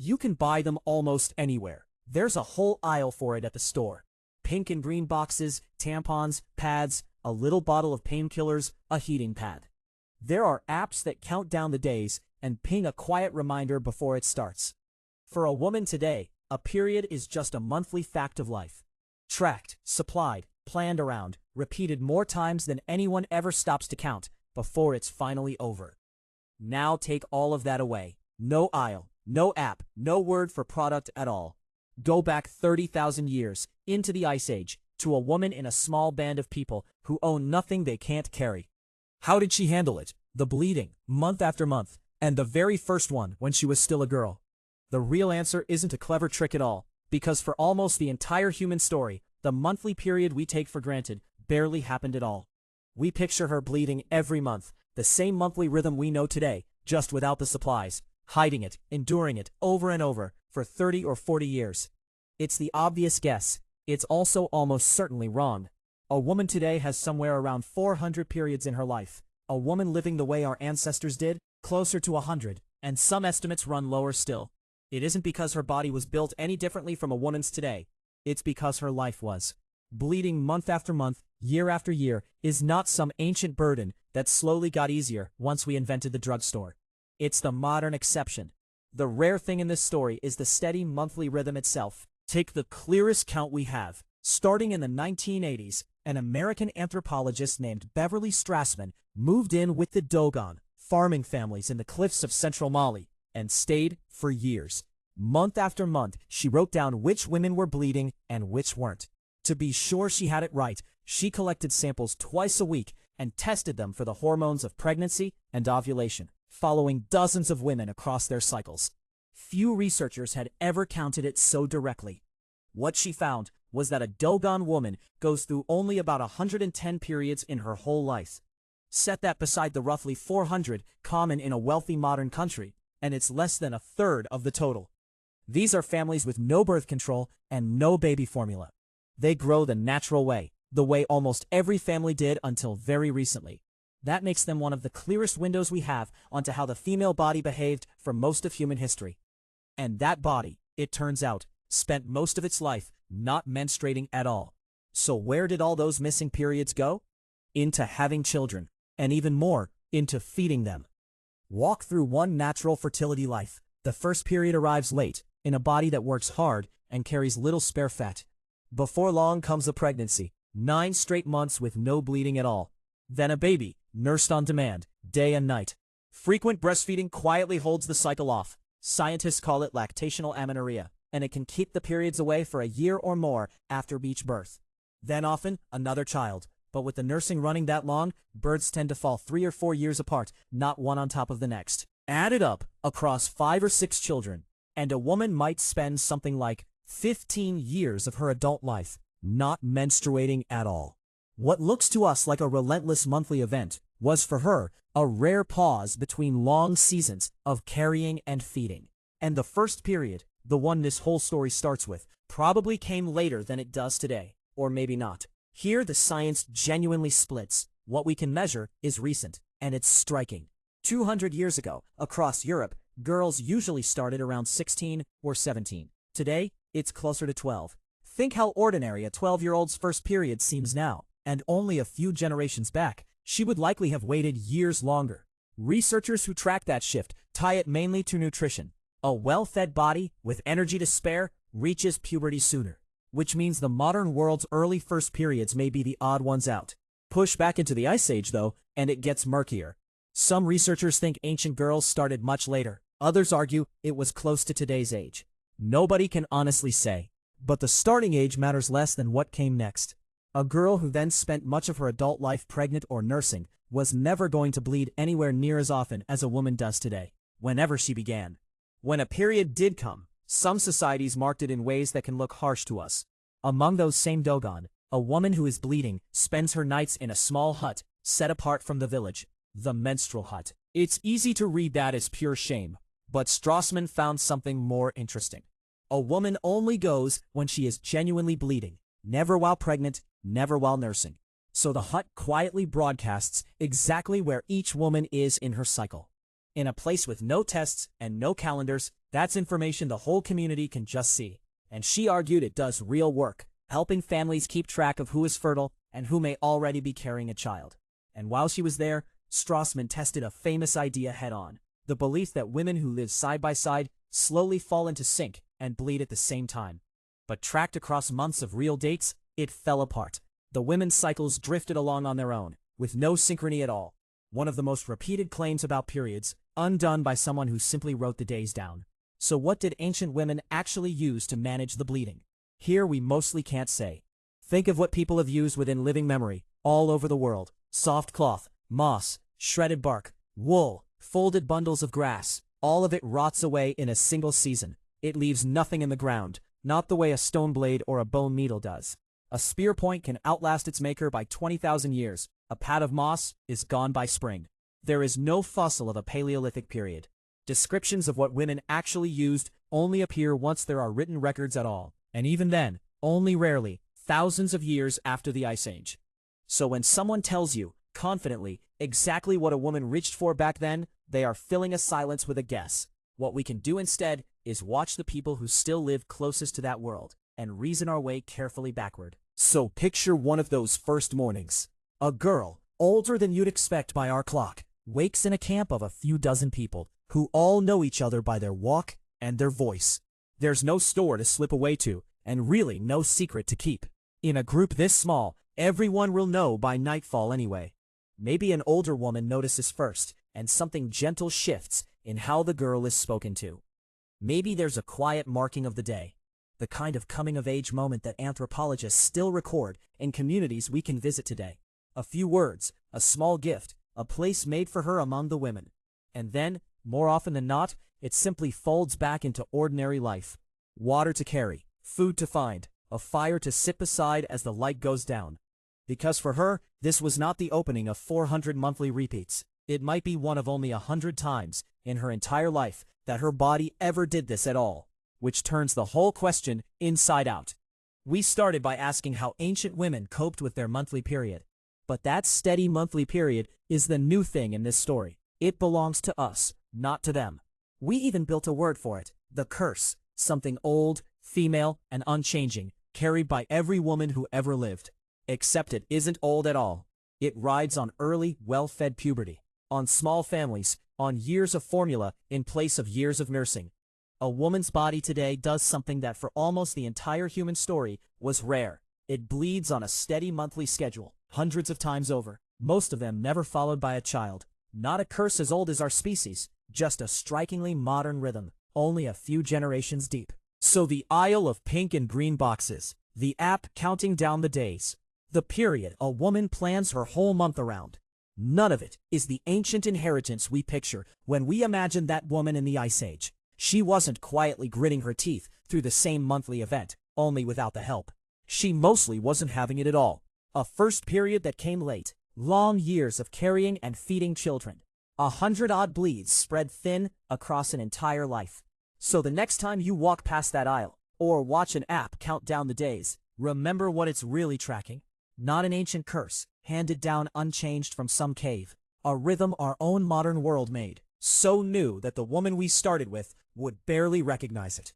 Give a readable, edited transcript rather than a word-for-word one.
You can buy them almost anywhere. There's a whole aisle for it at the store. Pink and green boxes, tampons, pads, a little bottle of painkillers, a heating pad. There are apps that count down the days and ping a quiet reminder before it starts. For a woman today, a period is just a monthly fact of life. Tracked, supplied, planned around, repeated more times than anyone ever stops to count before it's finally over. Now take all of that away. No aisle, no app, no word for product at all. Go back 30,000 years, into the Ice Age, to a woman in a small band of people who own nothing they can't carry. How did she handle it? The bleeding, month after month, and the very first one when she was still a girl. The real answer isn't a clever trick at all, because for almost the entire human story, the monthly period we take for granted barely happened at all. We picture her bleeding every month, the same monthly rhythm we know today, just without the supplies, hiding it, enduring it over and over for 30 or 40 years. It's the obvious guess. It's also almost certainly wrong. A woman today has somewhere around 400 periods in her life. A woman living the way our ancestors did, closer to 100, and some estimates run lower still. It isn't because her body was built any differently from a woman's today. It's because her life was. Bleeding month after month, year after year, is not some ancient burden that slowly got easier once we invented the drugstore. It's the modern exception. The rare thing in this story is the steady monthly rhythm itself. Take the clearest count we have. Starting in the 1980s, an American anthropologist named Beverly Strassman moved in with the Dogon, farming families in the cliffs of central Mali, and stayed for years. Month after month, she wrote down which women were bleeding and which weren't. To be sure she had it right, she collected samples twice a week and tested them for the hormones of pregnancy and ovulation, following dozens of women across their cycles. Few researchers had ever counted it so directly. What she found was that a Dogon woman goes through only about 110 periods in her whole life. Set that beside the roughly 400 common in a wealthy modern country, and it's less than a third of the total. These are families with no birth control and no baby formula. They grow the natural way, the way almost every family did until very recently. That makes them one of the clearest windows we have onto how the female body behaved for most of human history. And that body, it turns out, spent most of its life not menstruating at all. So where did all those missing periods go? Into having children, and even more, into feeding them. Walk through one natural fertility life. The first period arrives late, in a body that works hard and carries little spare fat. Before long comes a pregnancy, 9 straight months with no bleeding at all. Then a baby, nursed on demand, day and night. Frequent breastfeeding quietly holds the cycle off. Scientists call it lactational amenorrhea, and it can keep the periods away for a year or more after each birth. Then often, another child. But with the nursing running that long, births tend to fall 3 or 4 years apart, not one on top of the next. Add it up across 5 or 6 children, and a woman might spend something like 15 years of her adult life not menstruating at all. What looks to us like a relentless monthly event was for her a rare pause between long seasons of carrying and feeding. And the first period, the one this whole story starts with, probably came later than it does today, or maybe not. Here the science genuinely splits. What we can measure is recent, and it's striking. 200 years ago, across Europe, girls usually started around 16 or 17. Today, it's closer to 12. Think how ordinary a 12-year-old's first period seems now, and only a few generations back, she would likely have waited years longer. Researchers who track that shift tie it mainly to nutrition. A well-fed body with energy to spare reaches puberty sooner, which means the modern world's early first periods may be the odd ones out. Push back into the Ice Age, though, and it gets murkier. Some researchers think ancient girls started much later. Others argue it was close to today's age. Nobody can honestly say. But the starting age matters less than what came next. A girl who then spent much of her adult life pregnant or nursing was never going to bleed anywhere near as often as a woman does today, whenever she began. When a period did come, some societies marked it in ways that can look harsh to us. Among those same Dogon, a woman who is bleeding spends her nights in a small hut set apart from the village, the menstrual hut. It's easy to read that as pure shame, but Strassman found something more interesting. A woman only goes when she is genuinely bleeding, never while pregnant, never while nursing. So the hut quietly broadcasts exactly where each woman is in her cycle. In a place with no tests and no calendars, that's information the whole community can just see. And she argued it does real work, helping families keep track of who is fertile and who may already be carrying a child. And while she was there, Strassman tested a famous idea head-on: the belief that women who live side by side slowly fall into sync and bleed at the same time. But tracked across months of real dates, it fell apart. The women's cycles drifted along on their own, with no synchrony at all. One of the most repeated claims about periods, undone by someone who simply wrote the days down. So what did ancient women actually use to manage the bleeding? Here we mostly can't say. Think of what people have used within living memory, all over the world: soft cloth, moss, shredded bark, wool, folded bundles of grass. All of it rots away in a single season. It leaves nothing in the ground, not the way a stone blade or a bone needle does. A spear point can outlast its maker by 20,000 years. A pad of moss is gone by spring. There is no fossil of a Paleolithic period. Descriptions of what women actually used only appear once there are written records at all, and even then, only rarely, thousands of years after the Ice Age. So when someone tells you, confidently, exactly what a woman reached for back then, they are filling a silence with a guess. What we can do instead is watch the people who still live closest to that world and reason our way carefully backward. So picture one of those first mornings. A girl, older than you'd expect by our clock, wakes in a camp of a few dozen people who all know each other by their walk and their voice. There's no store to slip away to, and really no secret to keep. In a group this small, everyone will know by nightfall anyway. Maybe an older woman notices first, and something gentle shifts in how the girl is spoken to. Maybe there's a quiet marking of the day, the kind of coming-of-age moment that anthropologists still record in communities we can visit today. A few words, a small gift, a place made for her among the women. And then, more often than not, it simply folds back into ordinary life. Water to carry, food to find, a fire to sit beside as the light goes down. Because for her, this was not the opening of 400 monthly repeats. It might be one of only 100 times in her entire life that her body ever did this at all, which turns the whole question inside out. We started by asking how ancient women coped with their monthly period. But that steady monthly period is the new thing in this story. It belongs to us, not to them. We even built a word for it: the curse, something old, female, and unchanging, carried by every woman who ever lived. Except it isn't old at all. It rides on early, well-fed puberty, on small families, on years of formula in place of years of nursing. A woman's body today does something that for almost the entire human story was rare. It bleeds on a steady monthly schedule, hundreds of times over, most of them never followed by a child. Not a curse as old as our species, just a strikingly modern rhythm, only a few generations deep. So the Isle of Pink and Green Boxes, the app counting down the days, the period a woman plans her whole month around. None of it is the ancient inheritance we picture when we imagine that woman in the Ice Age. She wasn't quietly gritting her teeth through the same monthly event, only without the help. She mostly wasn't having it at all. A first period that came late, long years of carrying and feeding children, 100-odd bleeds spread thin across an entire life. So the next time you walk past that aisle, or watch an app count down the days, remember what it's really tracking. Not an ancient curse, handed down unchanged from some cave. A rhythm our own modern world made, so new that the woman we started with would barely recognize it.